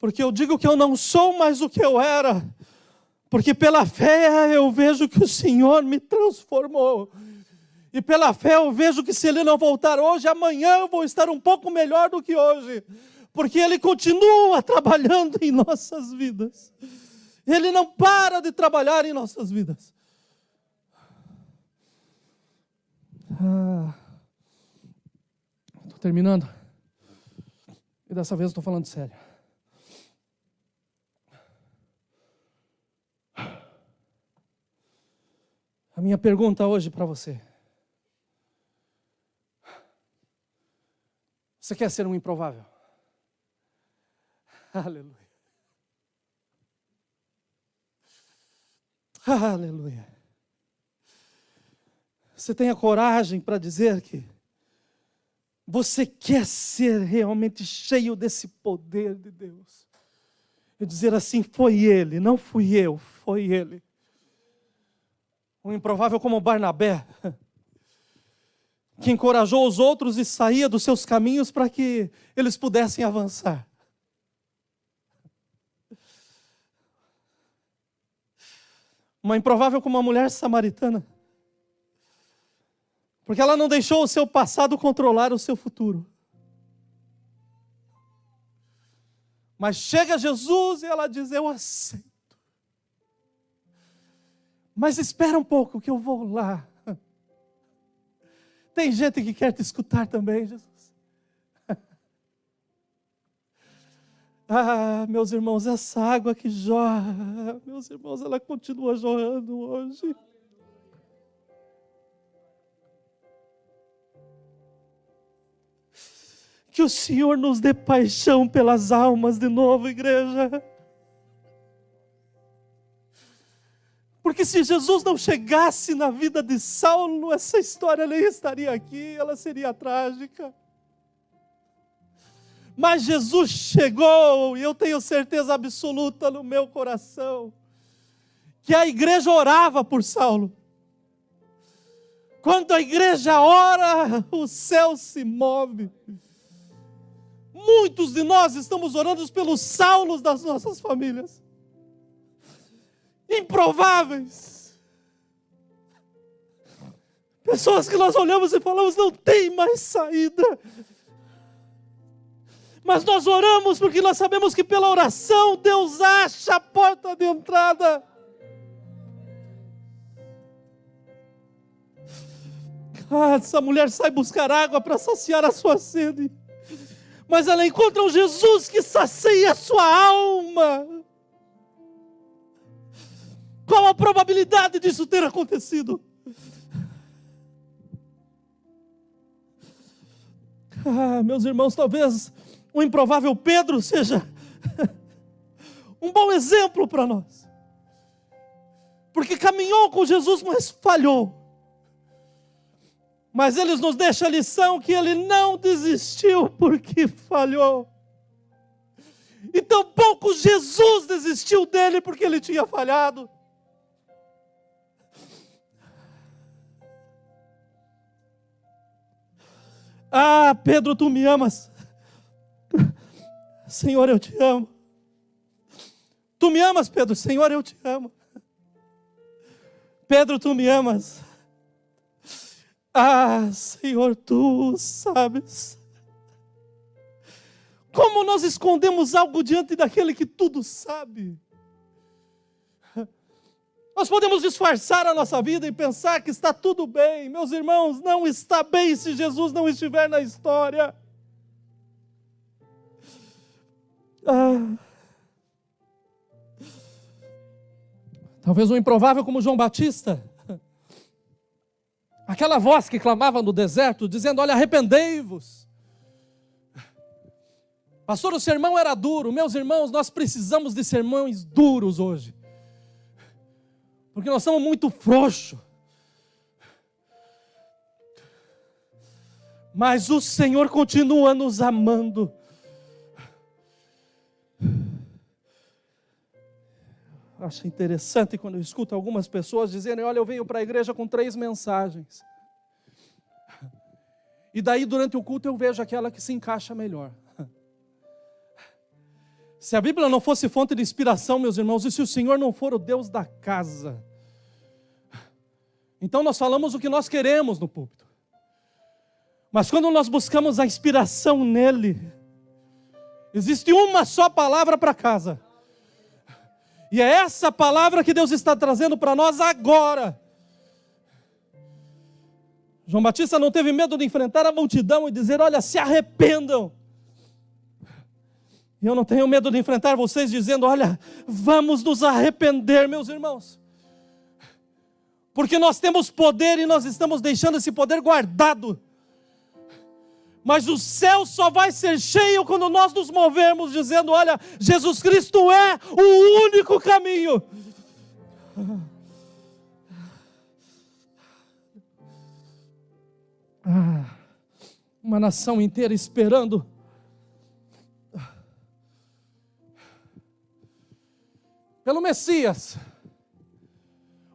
Porque eu digo que eu não sou mais o que eu era, porque pela fé eu vejo que o Senhor me transformou. E pela fé eu vejo que se Ele não voltar hoje, amanhã eu vou estar um pouco melhor do que hoje. Porque Ele continua trabalhando em nossas vidas. Ele não para de trabalhar em nossas vidas. Estou terminando. E dessa vez eu estou falando sério. A minha pergunta hoje para você. Você quer ser um improvável? Aleluia. Aleluia. Você tem a coragem para dizer que você quer ser realmente cheio desse poder de Deus. E dizer assim, foi Ele, não fui eu, foi Ele. Um improvável como Barnabé, que encorajou os outros e saía dos seus caminhos para que eles pudessem avançar. Uma improvável como uma mulher samaritana, porque ela não deixou o seu passado controlar o seu futuro. Mas chega Jesus e ela diz, eu aceito. Mas espera um pouco que eu vou lá. Tem gente que quer te escutar também, Jesus. Ah, meus irmãos, essa água que jorra, meus irmãos, ela continua jorrando hoje. Que o Senhor nos dê paixão pelas almas de novo, igreja. Porque se Jesus não chegasse na vida de Saulo, essa história nem estaria aqui, ela seria trágica. Mas Jesus chegou, e eu tenho certeza absoluta no meu coração, que a igreja orava por Saulo. Quando a igreja ora, o céu se move. Muitos de nós estamos orando pelos Saulos das nossas famílias. Improváveis. Pessoas que nós olhamos e falamos, não tem mais saída. Mas nós oramos porque nós sabemos que pela oração Deus acha a porta de entrada. Essa mulher sai buscar água para saciar a sua sede. Mas ela encontra um Jesus que sacia a sua alma. Qual a probabilidade disso ter acontecido? Meus irmãos, talvez o improvável Pedro seja um bom exemplo para nós. Porque caminhou com Jesus, mas falhou. Mas ele nos deixa a lição que ele não desistiu porque falhou. E tampouco Jesus desistiu dele porque ele tinha falhado. Ah, Pedro, tu me amas. Senhor, eu te amo. Tu me amas, Pedro? Senhor, eu te amo. Pedro, tu me amas. Ah, Senhor, tu sabes. Como nós escondemos algo diante daquele que tudo sabe? Nós podemos disfarçar a nossa vida e pensar que está tudo bem. Meus irmãos, não está bem se Jesus não estiver na história. Talvez um improvável como João Batista. Aquela voz que clamava no deserto, dizendo, olha, arrependei-vos. Pastor, o sermão era duro. Meus irmãos, nós precisamos de sermões duros hoje. Porque nós somos muito frouxos. Mas o Senhor continua nos amando. Acho interessante quando eu escuto algumas pessoas dizerem, olha, eu venho para a igreja com 3 mensagens. E daí durante o culto eu vejo aquela que se encaixa melhor. Se a Bíblia não fosse fonte de inspiração, meus irmãos, e se o Senhor não for o Deus da casa, então nós falamos o que nós queremos no púlpito. Mas quando nós buscamos a inspiração nele, existe uma só palavra para casa. E é essa palavra que Deus está trazendo para nós agora. João Batista não teve medo de enfrentar a multidão e dizer, olha, se arrependam. E eu não tenho medo de enfrentar vocês dizendo, olha, vamos nos arrepender, meus irmãos. Porque nós temos poder e nós estamos deixando esse poder guardado. Mas o céu só vai ser cheio quando nós nos movermos dizendo, olha, Jesus Cristo é o único caminho. Uma nação inteira esperando. Pelo Messias.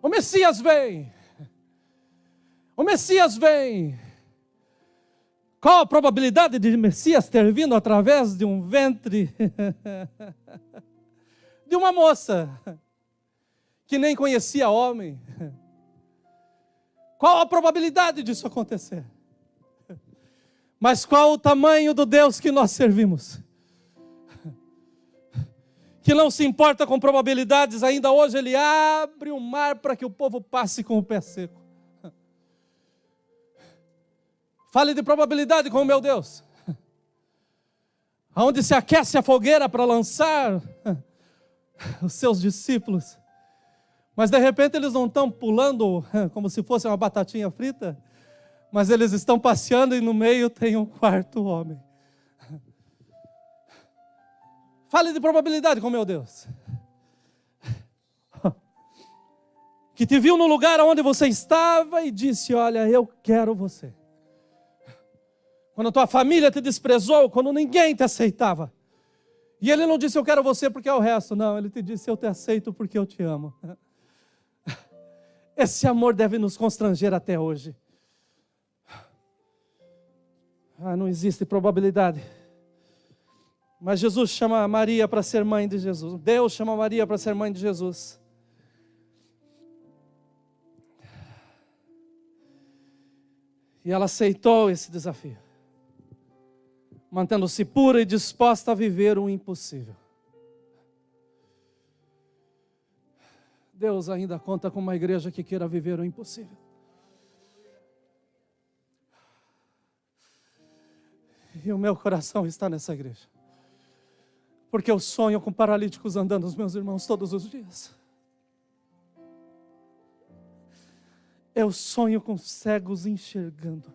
O Messias vem. O Messias vem. Qual a probabilidade de Messias ter vindo através de um ventre de uma moça que nem conhecia homem? Qual a probabilidade disso acontecer? Mas qual o tamanho do Deus que nós servimos? Que não se importa com probabilidades, ainda hoje Ele abre o mar para que o povo passe com o pé seco. Fale de probabilidade com o meu Deus. onde se aquece a fogueira para lançar os seus discípulos. Mas de repente eles não estão pulando como se fosse uma batatinha frita, mas eles estão passeando e no meio tem um quarto homem. Fale de probabilidade com meu Deus. Que te viu no lugar onde você estava e disse: olha, eu quero você. Quando a tua família te desprezou, quando ninguém te aceitava. E ele não disse: eu quero você porque é o resto. Não, ele te disse: eu te aceito porque eu te amo. Esse amor deve nos constranger até hoje. Não existe probabilidade. Mas Jesus chama Maria para ser mãe de Jesus. Deus chama Maria para ser mãe de Jesus. E ela aceitou esse desafio, mantendo-se pura e disposta a viver o impossível. Deus ainda conta com uma igreja que queira viver o impossível. E o meu coração está nessa igreja. Porque eu sonho com paralíticos andando, os meus irmãos, todos os dias. Eu sonho com cegos enxergando.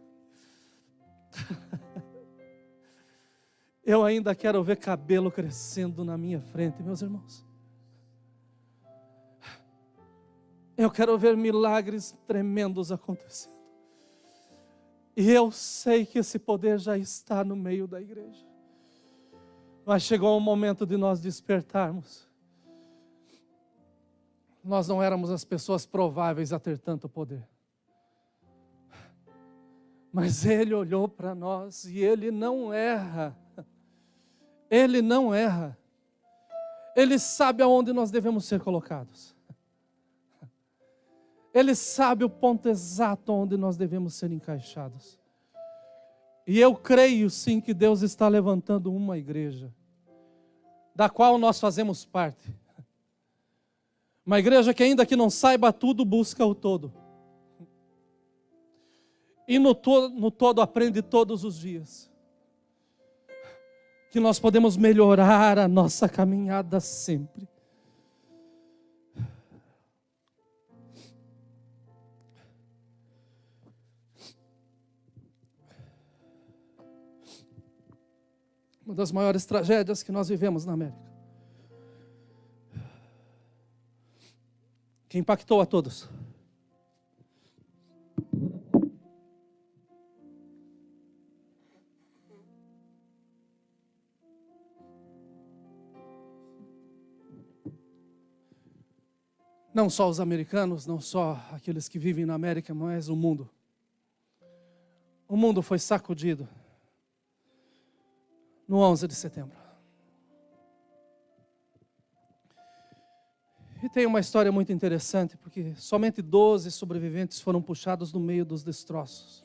Eu ainda quero ver cabelo crescendo na minha frente, meus irmãos. Eu quero ver milagres tremendos acontecendo. E eu sei que esse poder já está no meio da igreja. Mas chegou o momento de nós despertarmos. Nós não éramos as pessoas prováveis a ter tanto poder. Mas Ele olhou para nós e Ele não erra. Ele não erra. Ele sabe aonde nós devemos ser colocados. Ele sabe o ponto exato onde nós devemos ser encaixados. E eu creio sim que Deus está levantando uma igreja, da qual nós fazemos parte. Uma igreja que ainda que não saiba tudo, busca o todo. E no todo aprende todos os dias. Que nós podemos melhorar a nossa caminhada sempre. Uma das maiores tragédias que nós vivemos na América, que impactou a todos. Não só os americanos, não só aqueles que vivem na América, mas o mundo. O mundo foi sacudido no 11 de setembro. E tem uma história muito interessante, porque somente 12 sobreviventes foram puxados no meio dos destroços.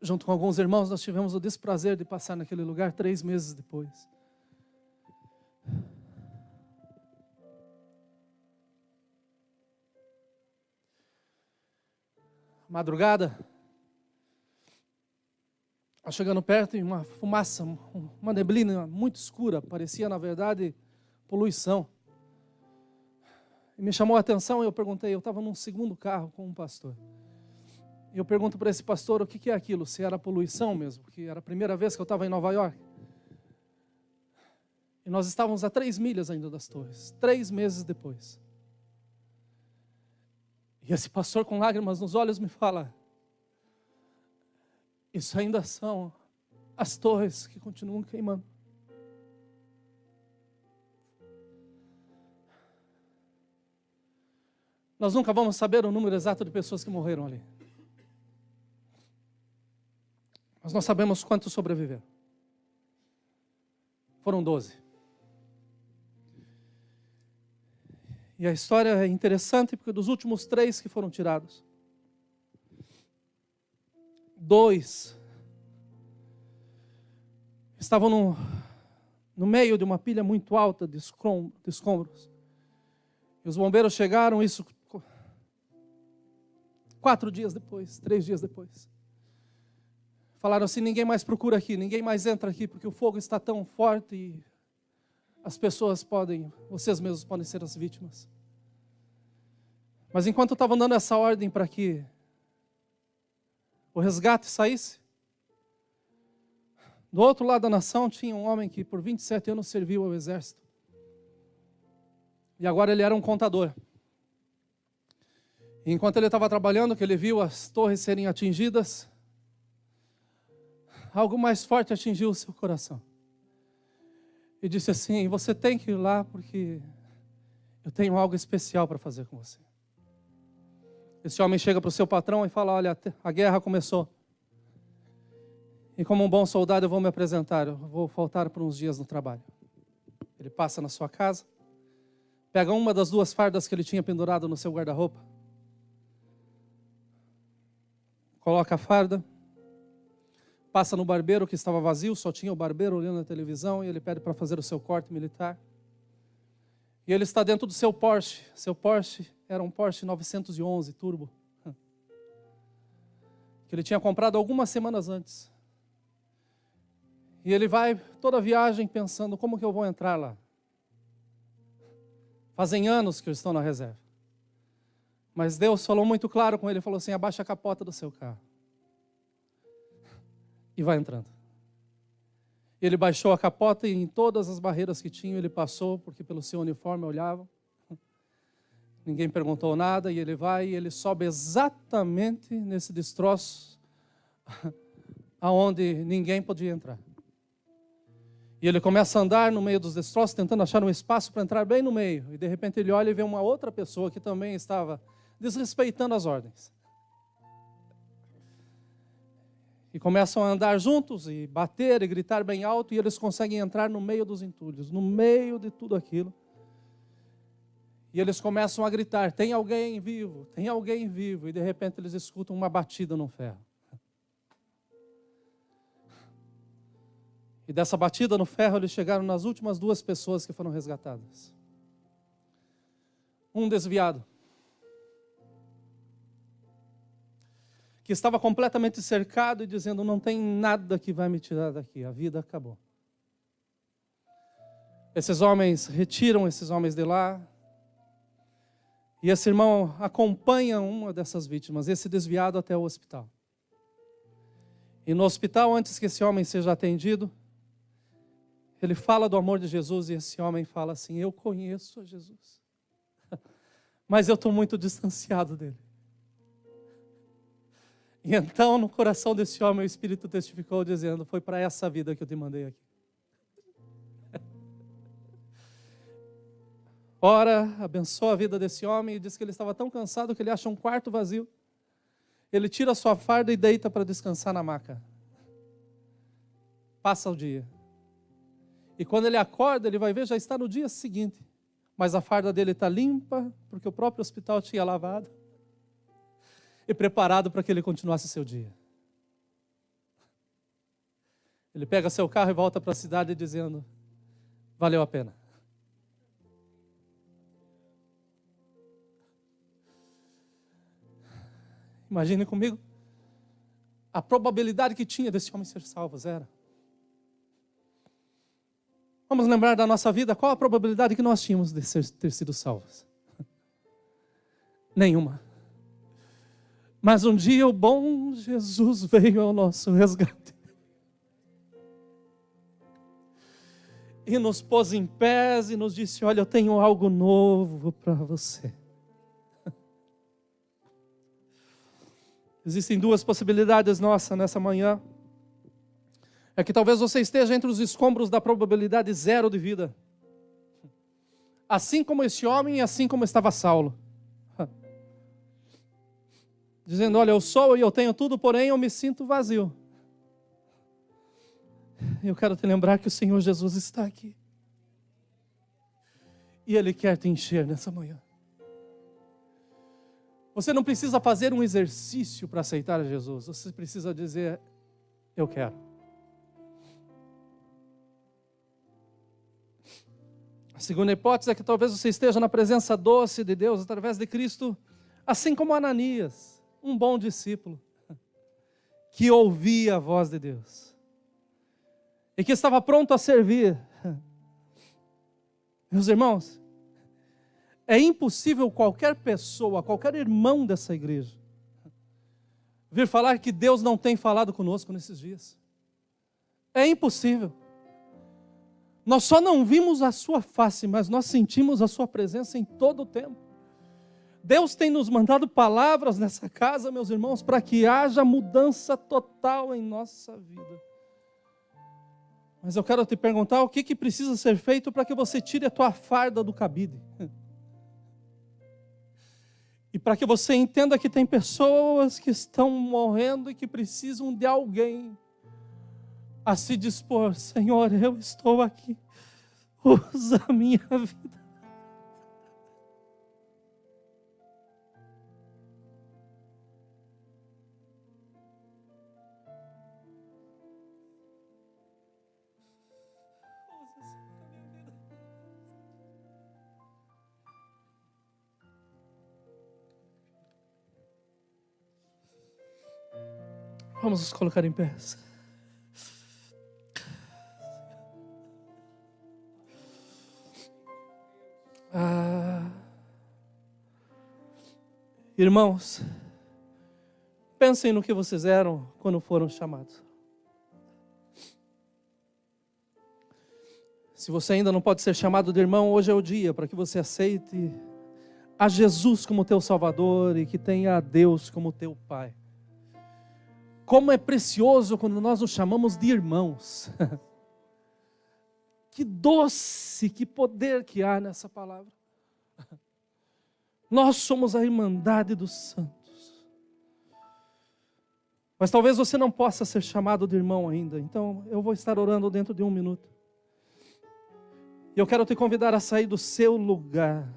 Junto com alguns irmãos, nós tivemos o desprazer de passar naquele lugar 3 meses depois. Madrugada, chegando perto, e uma fumaça, uma neblina muito escura, parecia na verdade poluição. E me chamou a atenção e eu perguntei, eu estava num segundo carro com um pastor. E eu pergunto para esse pastor o que é aquilo, se era poluição mesmo, porque era a primeira vez que eu estava em Nova York. E nós estávamos a 3 milhas ainda das torres, 3 meses depois. E esse pastor com lágrimas nos olhos me fala, isso ainda são as torres que continuam queimando. Nós nunca vamos saber o número exato de pessoas que morreram ali. Mas nós sabemos quantos sobreviveram. Foram 12. E a história é interessante porque dos últimos 3 que foram tirados, 2 estavam no meio de uma pilha muito alta de escombros. E os bombeiros chegaram, isso 4 dias depois, 3 dias depois. Falaram assim, ninguém mais procura aqui, ninguém mais entra aqui, porque o fogo está tão forte e as pessoas vocês mesmos podem ser as vítimas. Mas enquanto estavam dando essa ordem para que o resgate saísse, do outro lado da nação tinha um homem que por 27 anos serviu ao exército. E agora ele era um contador. E enquanto ele estava trabalhando, que ele viu as torres serem atingidas, algo mais forte atingiu o seu coração. E disse assim, você tem que ir lá porque eu tenho algo especial para fazer com você. Esse homem chega para o seu patrão e fala, olha, a guerra começou. E como um bom soldado eu vou me apresentar, eu vou faltar por uns dias no trabalho. Ele passa na sua casa, pega uma das 2 fardas que ele tinha pendurado no seu guarda-roupa, coloca a farda, passa no barbeiro que estava vazio, só tinha o barbeiro olhando na televisão, e ele pede para fazer o seu corte militar. E ele está dentro do seu Porsche. Seu Porsche era um Porsche 911 Turbo, que ele tinha comprado algumas semanas antes. E ele vai toda a viagem pensando, como que eu vou entrar lá? Fazem anos que eu estou na reserva. Mas Deus falou muito claro com ele, falou assim, abaixa a capota do seu carro. E vai entrando. Ele baixou a capota e em todas as barreiras que tinha ele passou, porque pelo seu uniforme olhavam. Ninguém perguntou nada e ele vai e ele sobe exatamente nesse destroço aonde ninguém podia entrar. E ele começa a andar no meio dos destroços, tentando achar um espaço para entrar bem no meio. E de repente ele olha e vê uma outra pessoa que também estava desrespeitando as ordens. E começam a andar juntos e bater e gritar bem alto, e eles conseguem entrar no meio dos entulhos, no meio de tudo aquilo. E eles começam a gritar, tem alguém vivo, tem alguém vivo. E de repente eles escutam uma batida no ferro. E dessa batida no ferro eles chegaram nas últimas 2 pessoas que foram resgatadas. Um desviado, que estava completamente cercado e dizendo, não tem nada que vai me tirar daqui, a vida acabou. Esses homens retiram esses homens de lá, e esse irmão acompanha uma dessas vítimas, esse desviado até o hospital. E no hospital, antes que esse homem seja atendido, ele fala do amor de Jesus e esse homem fala assim, eu conheço a Jesus, mas eu estou muito distanciado dele. E então no coração desse homem o Espírito testificou dizendo, foi para essa vida que eu te mandei aqui. Ora, abençoa a vida desse homem e diz que ele estava tão cansado que ele acha um quarto vazio. Ele tira a sua farda e deita para descansar na maca. Passa o dia. E quando ele acorda, ele vai ver, já está no dia seguinte. Mas a farda dele está limpa, porque o próprio hospital tinha lavado. E preparado para que ele continuasse seu dia. Ele pega seu carro e volta para a cidade dizendo, valeu a pena. Imagine comigo, a probabilidade que tinha desse homem ser salvo, zero. Vamos lembrar da nossa vida, qual a probabilidade que nós tínhamos de ter sido salvos? Nenhuma. Mas um dia o bom Jesus veio ao nosso resgate. E nos pôs em pés e nos disse, olha, eu tenho algo novo para você. Existem 2 possibilidades nossas nessa manhã. É que talvez você esteja entre os escombros da probabilidade zero de vida. Assim como esse homem e assim como estava Saulo. Dizendo, olha, eu sou e eu tenho tudo, porém eu me sinto vazio. Eu quero te lembrar que o Senhor Jesus está aqui. E Ele quer te encher nessa manhã. Você não precisa fazer um exercício para aceitar Jesus. Você precisa dizer, eu quero. A segunda hipótese é que talvez você esteja na presença doce de Deus através de Cristo, assim como Ananias, um bom discípulo, que ouvia a voz de Deus e que estava pronto a servir. Meus irmãos, é impossível qualquer pessoa, qualquer irmão dessa igreja, vir falar que Deus não tem falado conosco nesses dias. É impossível. Nós só não vimos a sua face, mas nós sentimos a sua presença em todo o tempo. Deus tem nos mandado palavras nessa casa, meus irmãos, para que haja mudança total em nossa vida. Mas eu quero te perguntar, o que precisa ser feito para que você tire a tua farda do cabide? E para que você entenda que tem pessoas que estão morrendo e que precisam de alguém a se dispor. Senhor, eu estou aqui, usa a minha vida. Vamos nos colocar em pé. Irmãos, pensem no que vocês eram quando foram chamados. Se você ainda não pode ser chamado de irmão, hoje é o dia para que você aceite a Jesus como teu Salvador e que tenha a Deus como teu Pai. Como é precioso quando nós nos chamamos de irmãos. Que doce, que poder que há nessa palavra. Nós somos a Irmandade dos Santos. Mas talvez você não possa ser chamado de irmão ainda. Então eu vou estar orando dentro de 1 minuto. E eu quero te convidar a sair do seu lugar.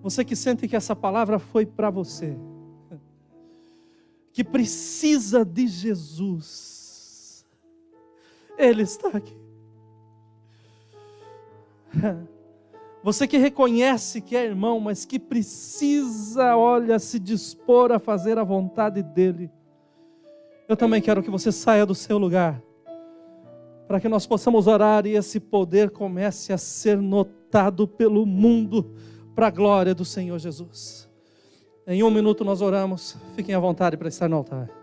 Você que sente que essa palavra foi para você. Que precisa de Jesus. Ele está aqui. Você que reconhece que é irmão, mas que precisa, se dispor a fazer a vontade dEle. Eu também quero que você saia do seu lugar, para que nós possamos orar e esse poder comece a ser notado pelo mundo, para a glória do Senhor Jesus. Em 1 minuto nós oramos, fiquem à vontade para estar no altar.